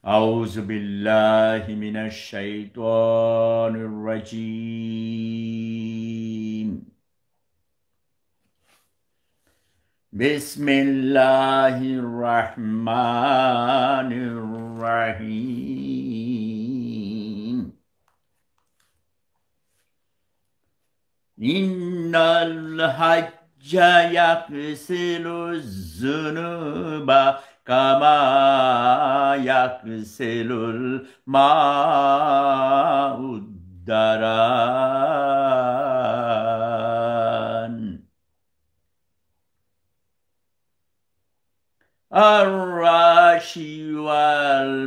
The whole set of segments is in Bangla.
أعوذ بالله من الشيطان الرجيم بسم الله الرحمن الرحيم إن الحج يغسل الذنوب كما يغسل الماء الدران الراشي والمرتشي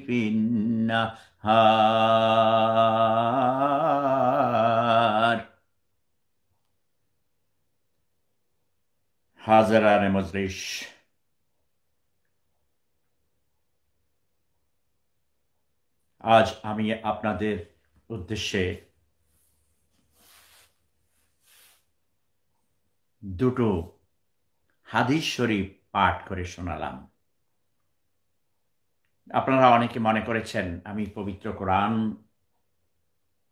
في النهار হাজারানে মজলিস আজ আমি আপনাদের উদ্দেশ্যে দুটো হাদিস শরীফ পাঠ করে শোনালাম। আপনারা অনেকে মনে করেছেন আমি পবিত্র কোরআন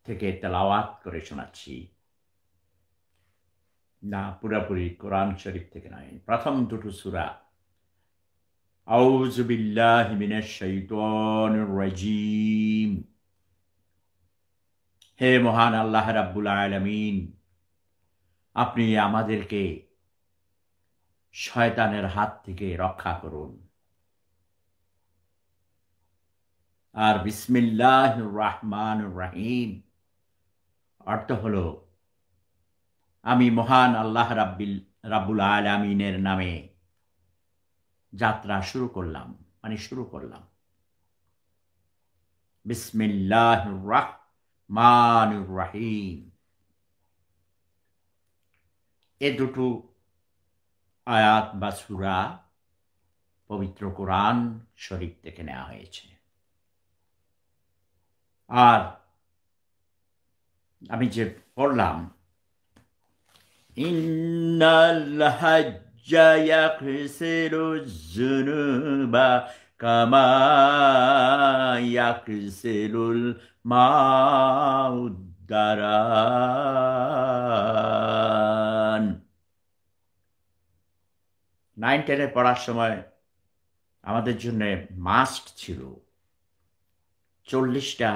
থেকে তেলাওয়াত করে শোনাচ্ছি। না, পুরোপুরি কোরআন শরীফ থেকে নয়। প্রথম দুটো সূরা আউযু বিল্লাহি মিনাশ শাইতানির রাজীম। হে মহান আল্লাহ রাব্বুল আলামিন, আপনি আমাদেরকে শয়তানের হাত থেকে রক্ষা করুন। আর বিসমিল্লাহির রহমানির রহিম অর্থ হলো আমি মহান আল্লাহ রাব্বুল আলামিনের নামে যাত্রা শুরু করলাম, শুরু করলাম। বিসমিল্লাহির রহমানির রহিম। এ দুটো আয়াত বা সূরা পবিত্র কোরআন শরীফ থেকে নেওয়া হয়েছে। আর আমি যে পড়লাম ইন্নাল হাজ্জা ইয়াগসিলু যুনুবা কামা ইয়াগসিলুল মাউদ দারান। 9-10 পড়ার সময় আমাদের জন্য মাস্ট ছিল 40টা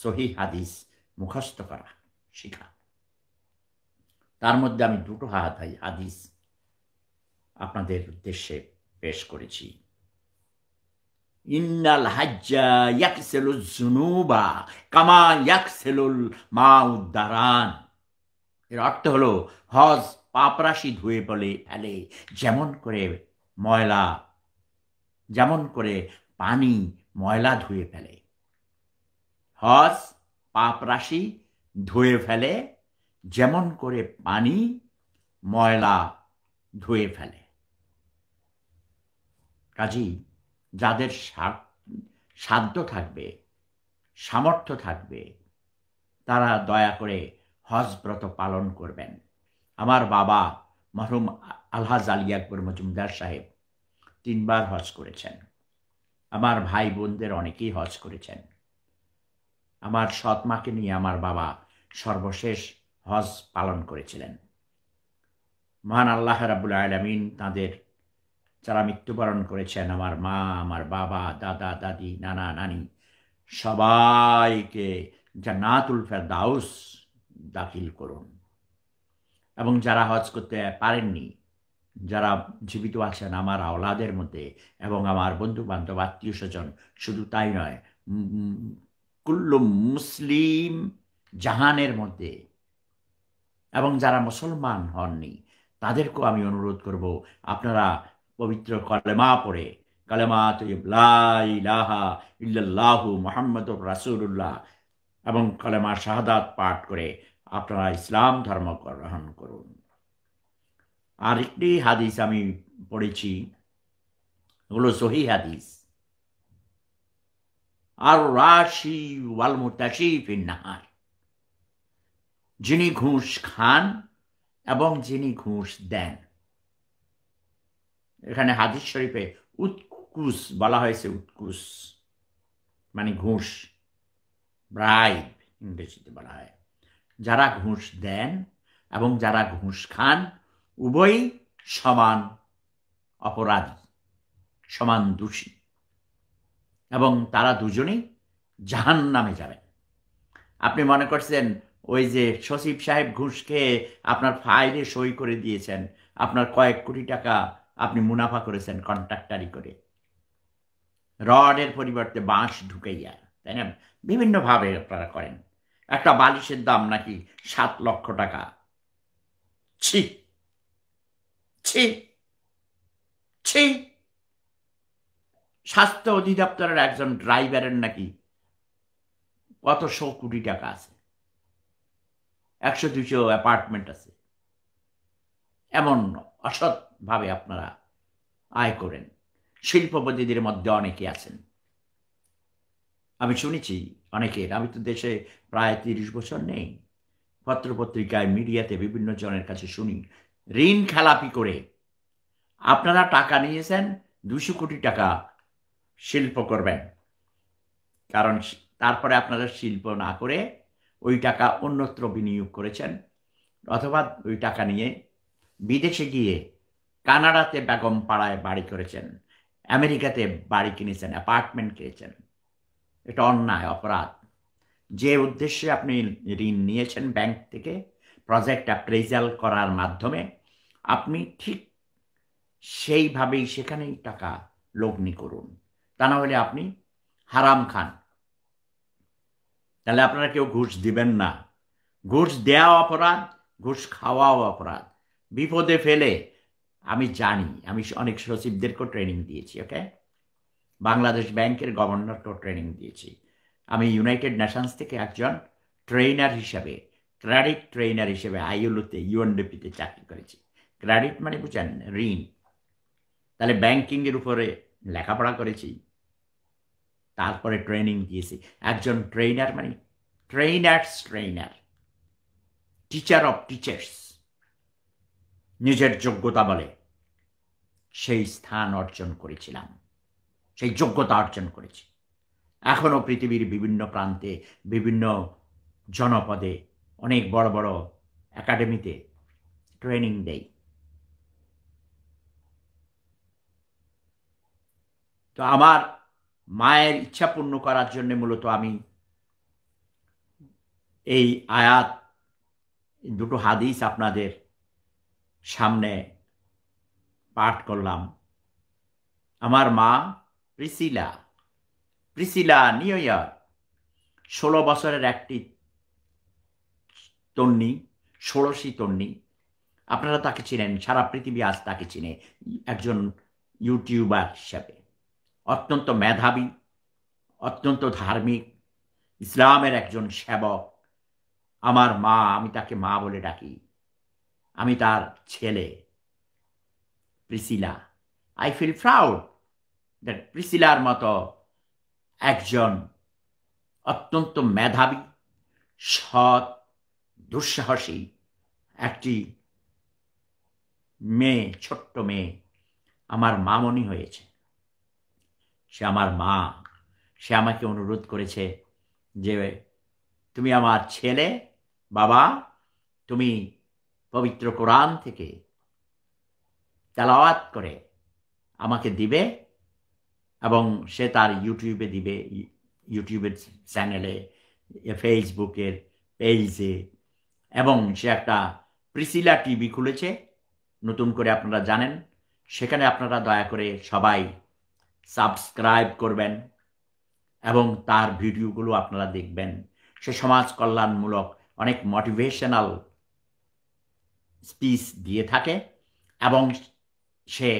সহিহ হাদিস মুখস্থ করা, শেখা। তার মধ্যে আমি দুটো হাদিস আপনাদের উদ্দেশ্যে পেশ করেছি। ইন্নাল হাজ্জা ইয়াগসিলু যুনুবা কামা ইয়াগসিলুল মাউদ দারান। এর অর্থ হলো হজ পাপরাশি ধুয়ে ফেলে যেমন করে পানি ময়লা ধুয়ে ফেলে। হজ পাপরাশি ধুয়ে ফেলে যেমন করে পানি ময়লা ধুয়ে ফেলে। কাজেই যাদের সাধ্য থাকবে, সামর্থ্য থাকবে, তারা দয়া করে হজ ব্রত পালন করবেন। আমার বাবা মরহুম আলহাজ আলী আকবর মজুমদার সাহেব 3 বার হজ করেছেন। আমার ভাই বোনদের অনেকেই হজ করেছেন। আমার সৎ মাকে নিয়ে আমার বাবা সর্বশেষ হজ পালন করেছিলেন। মহান আল্লাহ রাব্বুল আলামিন তাদের যারা মৃত্যুবরণ করেছেন, আমার মা, আমার বাবা, দাদা, দাদি, নানা, নানি, সবাইকে জান্নাতুল ফেরদাউস দাখিল করুন। এবং যারা হজ করতে পারেননি, যারা জীবিত আছেন আমার আওলাদের মধ্যে এবং আমার বন্ধু বান্ধব আত্মীয় স্বজন, শুধু তাই নয়, কুল্লু মুসলিম জাহানের মধ্যে এবং যারা মুসলমান হননি তাদেরকেও আমি অনুরোধ করব, আপনারা পবিত্র কলেমা পড়ে, কালেমা তৈয়ব লা ইলাহা ইল্লাল্লাহু মুহাম্মাদুর রাসূলুল্লাহ এবং কালেমা শাহাদাত পাঠ করে আপনারা ইসলাম ধর্ম গ্রহণ করুন। আরেকটি হাদিস আমি পড়েছি, ওগুলো সহিহ হাদিস। আর রাশি ওয়াল মুরতাশি ফিন নাহার, যিনি ঘুষ খান এবং যিনি ঘুষ দেন, এখানে হাদিস শরীফে উৎকুস বলা হয়েছে, উৎকুস মানে ঘুষ, ব্রাইব ইংরেজিতে বলা হয়। যারা ঘুষ দেন এবং যারা ঘুষ খান উভয়ই সমান অপরাধী, সমান দোষী, এবং তারা দুজনেই জাহান্নামে যাবেন। আপনি মনে করছেন ওই যে সচিব সাহেব ঘুষ খেয়ে আপনার ফাইলে সই করে দিয়েছেন, আপনার কয়েক কোটি টাকা আপনি মুনাফা করেছেন কন্ট্রাক্টারি করে, রডের পরিবর্তে বাঁশ ঢুকাইয়া, তাই না? বিভিন্নভাবে আপনারা করেন। একটা বালিশের দাম নাকি 7 লক্ষ টাকা। ছি ছি ছি! স্বাস্থ্য অধিদপ্তরের একজন ড্রাইভারের নাকি কত 100 কোটি টাকা আছে, 100-200 অ্যাপার্টমেন্ট আছে। এমন অসৎভাবে আপনারা আয় করেন। শিল্পপতিদের মধ্যে অনেকে আছেন, আমি শুনেছি অনেকের। আমি তো দেশে প্রায় 30 বছর নেই, পত্রপত্রিকায় মিডিয়াতে বিভিন্ন জনের কাছে শুনি ঋণ খেলাপি করে আপনারা টাকা নিয়েছেন, 200 কোটি টাকা শিল্প করবেন, কারণ তারপরে আপনারা শিল্প না করে ওই টাকা অন্যত্র বিনিয়োগ করেছেন, অথবা ওই টাকা নিয়ে বিদেশে গিয়ে কানাডাতে বেগম পাড়ায় বাড়ি করেছেন, আমেরিকাতে বাড়ি কিনেছেন, অ্যাপার্টমেন্ট কিনেছেন। এটা অন্যায়, অপরাধ। যে উদ্দেশ্যে আপনি ঋণ নিয়েছেন ব্যাংক থেকে প্রজেক্ট অ্যাপ্রেজাল করার মাধ্যমে, আপনি ঠিক সেইভাবেই সেখানেই টাকা লগ্নি করুন, তা না হলে আপনি হারাম খান। তাহলে আপনারা কেউ ঘুষ দিবেন না। ঘুষ দেওয়া অপরাধ, ঘুষ খাওয়াও অপরাধ। বিপদে ফেলে, আমি জানি, আমি অনেক সচিবদেরকেও ট্রেনিং দিয়েছি, ওকে? বাংলাদেশ ব্যাংকের গভর্নরকেও ট্রেনিং দিয়েছি। আমি ইউনাইটেড নেশনস থেকে একজন ট্রেনার হিসেবে, ক্রেডিট ট্রেনার হিসেবে আইএলওতে, ইউএনডিপিতে চাকরি করেছি। ক্রেডিট মানে বুঝেন, ঋণ। তাহলে ব্যাংকিংয়ের উপরে লেখাপড়া করেছি, তারপরে ট্রেনিং দিয়েছি। একজন ট্রেনার মানে trainers trainer, teacher of teachers. নিজের যোগ্যতা বলে সেই স্থান অর্জন করেছিলাম, সেই যোগ্যতা অর্জন করেছি। এখনও পৃথিবীর বিভিন্ন প্রান্তে, বিভিন্ন জনপদে, অনেক বড় বড় একাডেমিতে ট্রেনিং দেই। তো আমার মায়ের ইচ্ছা পূর্ণ করার জন্য মূলত আমি এই আয়াত, দুটো হাদিস আপনাদের সামনে পাঠ করলাম। আমার মা প্রিসিলা, প্রিসিলা নিউ ইয়র্ক, 16 বছরের একটি তন্নি, ষোড়শী তন্নি। আপনারা তাকে চিনেন, সারা পৃথিবী আজ তাকে চিনে একজন ইউটিউবার হিসাবে। অত্যন্ত মেধাবী, অত্যন্ত ধার্মিক, ইসলামের একজন সেবক। আমার মা, আমি তাকে মা বলে ডাকি। আমি তার ছেলে Priscilla. I feel proud that প্রিসিলার মতো একজন অত্যন্ত মেধাবী, সৎ, দুঃসাহসী একটি মেয়ে, ছোট্ট মেয়ে আমার মামনি হয়েছে। সে আমার মা। সে আমাকে অনুরোধ করেছে যে তুমি আমার ছেলে, বাবা, তুমি পবিত্র কোরআন থেকে তেলাওয়াত করে আমাকে দিবে, এবং সে তার ইউটিউবে দিবে, ইউটিউবের চ্যানেলে, ফেসবুকের পেজে, এবং সে একটা প্রিসিলা টিভি খুলেছে নতুন করে, আপনারা জানেন। সেখানে আপনারা দয়া করে সবাই সাবস্ক্রাইব করবেন এবং তার ভিডিওগুলো আপনারা দেখবেন। সে সমাজ কল্যাণমূলক অনেক মোটিভেশনাল স্পিচ দিয়ে থাকে, এবং সে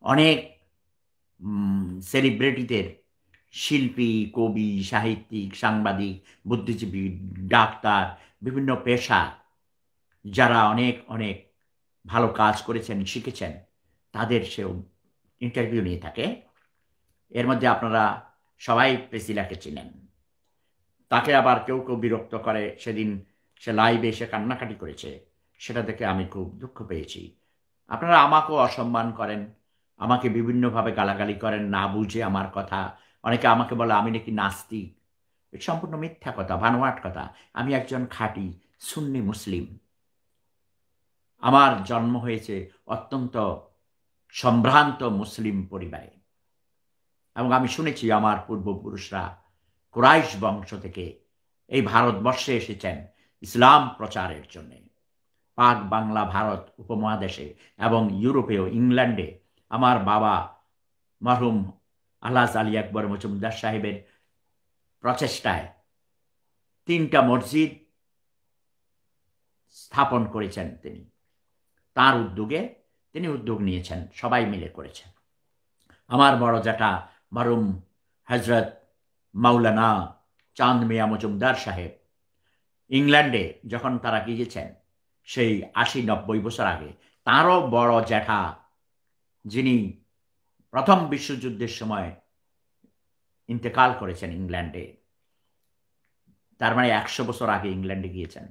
অনেক সেলিব্রিটিদের, শিল্পী, কবি, সাহিত্যিক, সাংবাদিক, বুদ্ধিজীবী, ডাক্তার, বিভিন্ন পেশা, যারা অনেক অনেক ভালো কাজ করেছেন, শিখেছেন, তাদের সেও ইন্টারভিউ নিয়ে থাকে। এর মধ্যে আপনারা সবাই প্রিসিলাকে চিনেন। তাকে আবার কেউ কেউ বিরক্ত করে। সেদিন সে লাইভে এসে কান্নাকাটি করেছে, সেটা দেখে আমি খুব দুঃখ পেয়েছি। আপনারা আমাকেও অসম্মান করেন, আমাকে বিভিন্নভাবে গালাগালি করেন, না বুঝে আমার কথা। অনেকে আমাকে বলে আমি নাকি নাস্তিক। এটা সম্পূর্ণ মিথ্যা কথা, বানোয়াট কথা। আমি একজন খাঁটি সুন্নি মুসলিম। আমার জন্ম হয়েছে অত্যন্ত সম্ভ্রান্ত মুসলিম পরিবারে, এবং আমি শুনেছি আমার পূর্বপুরুষরা কুরাইশ বংশ থেকে এই ভারতবর্ষে এসেছেন ইসলাম প্রচারের জন্যে। পাক বাংলা ভারত উপমহাদেশে এবং ইউরোপেও, ইংল্যান্ডে আমার বাবা মরহুম আলহাজ আলী আকবর মজুমদার সাহেবের প্রচেষ্টায় 3টা মসজিদ স্থাপন করেছেন তিনি। তার উদ্যোগে তিনি উদ্যোগ নিয়েছেন, সবাই মিলে করেছেন। আমার বড় জ্যাঠা মরহুম হজরত মাওলানা চাঁদ মিয়া মজুমদার সাহেব ইংল্যান্ডে যখন তারা গিয়েছেন সেই 80-90 বছর আগে, তাঁরও বড় জ্যাঠা যিনি প্রথম বিশ্বযুদ্ধের সময় ইন্তেকাল করেছেন ইংল্যান্ডে, তার মানে 100 বছর আগে ইংল্যান্ডে গিয়েছেন,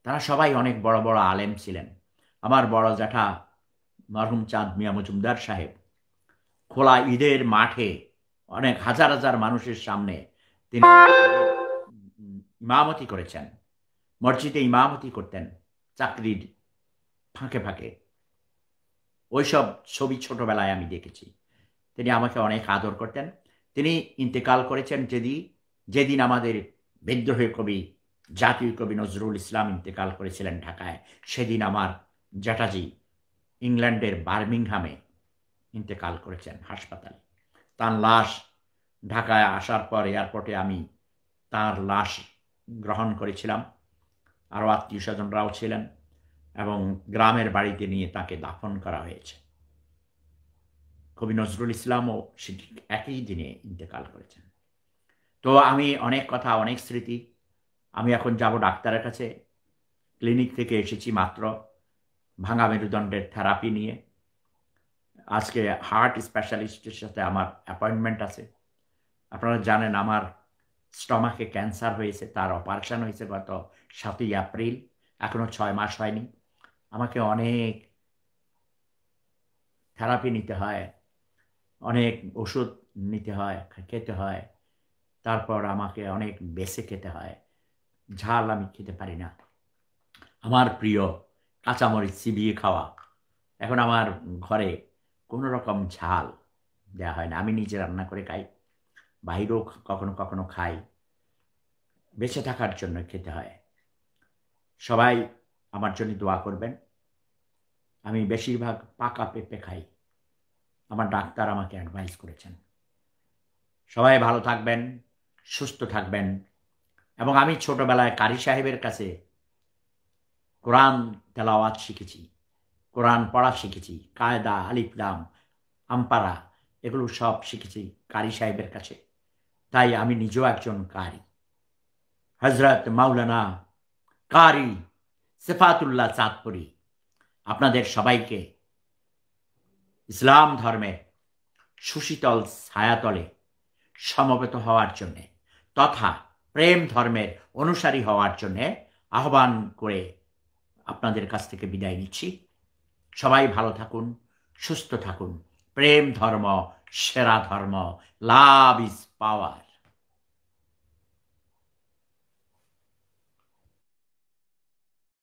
তারা সবাই অনেক বড় বড় আলেম ছিলেন। আমার বড় জ্যাঠা মরহুম চাঁদ মিয়া মজুমদার সাহেব খোলা ঈদের মাঠে অনেক হাজার হাজার মানুষের সামনে তিনি ইমামতি করেছেন, মসজিদে ইমামতি করতেন চাকরির ফাঁকে ফাঁকে। ওইসব ছবি ছোটবেলায় আমি দেখেছি। তিনি আমাকে অনেক আদর করতেন। তিনি ইন্তেকাল করেছেন যেদিন আমাদের বিদ্রোহী কবি, জাতীয় কবি নজরুল ইসলাম ইন্তেকাল করেছিলেন ঢাকায়, সেদিন আমার জ্যাঠাজি ইংল্যান্ডের বার্মিংহামে ইন্তেকাল করেছেন হাসপাতালে। তার লাশ ঢাকায় আসার পর এয়ারপোর্টে আমি তার লাশ গ্রহণ করেছিলাম, আরও আত্মীয় স্বজনরাও ছিলেন, এবং গ্রামের বাড়িতে নিয়ে তাকে দাফন করা হয়েছে। কবি নজরুল ইসলামও সেটি একই দিনে ইন্তেকাল করেছেন। তো আমি অনেক কথা, অনেক স্মৃতি। আমি এখন যাব ডাক্তারের কাছে। ক্লিনিক থেকে এসেছি মাত্র, ভাঙা মেরুদণ্ডের থেরাপি নিয়ে। আজকে হার্ট স্পেশালিস্টের সাথে আমার অ্যাপয়েন্টমেন্ট আছে। আপনারা জানেন আমার স্টমাকে ক্যান্সার হয়েছে, তার অপারেশন হয়েছে গত 7ই এপ্রিল, এখনও 6 মাস হয়নি। আমাকে অনেক থেরাপি নিতে হয়, অনেক ওষুধ নিতে হয়, খেতে হয়, তারপর আমাকে অনেক বেছে খেতে হয়। ঝাল আমি খেতে পারি না। আমার প্রিয় কাঁচামরিচ চিবিয়ে খাওয়া। এখন আমার ঘরে কোনো রকম ঝাল দেওয়া হয় না, আমি নিজে রান্না করে খাই, বাইরেও কখনো কখনো খাই, বেঁচে থাকার জন্য খেতে হয়। সবাই আমার জন্য দোয়া করবেন। আমি বেশিরভাগ পাকা পেঁপে খাই, আমার ডাক্তার আমাকে অ্যাডভাইস করেছেন। সবাই ভালো থাকবেন, সুস্থ থাকবেন। এবং আমি ছোটবেলায় কারি সাহেবের কাছে কোরআন তেলাওয়াত শিখেছি, কোরআন পড়া শিখেছি, কায়দা, আলিফ লাম, আমপারা, এগুলো সব শিখেছি কারি সাহেবের কাছে। তাই আমি নিজেও একজন কারি। হজরত মাওলানা কারি সিফাতুল্লাহ চাঁদপুরি আপনাদের সবাইকে ইসলাম ধর্মের সুশীতল ছায়াতলে সমবেত হওয়ার জন্যে তথা প্রেম ধর্মের অনুসারী হওয়ার জন্যে আহ্বান করে আপনাদের কাছ থেকে বিদায় নিচ্ছি। সবাই ভালো থাকুন, সুস্থ থাকুন। প্রেম ধর্ম সেরা ধর্ম। Love is power.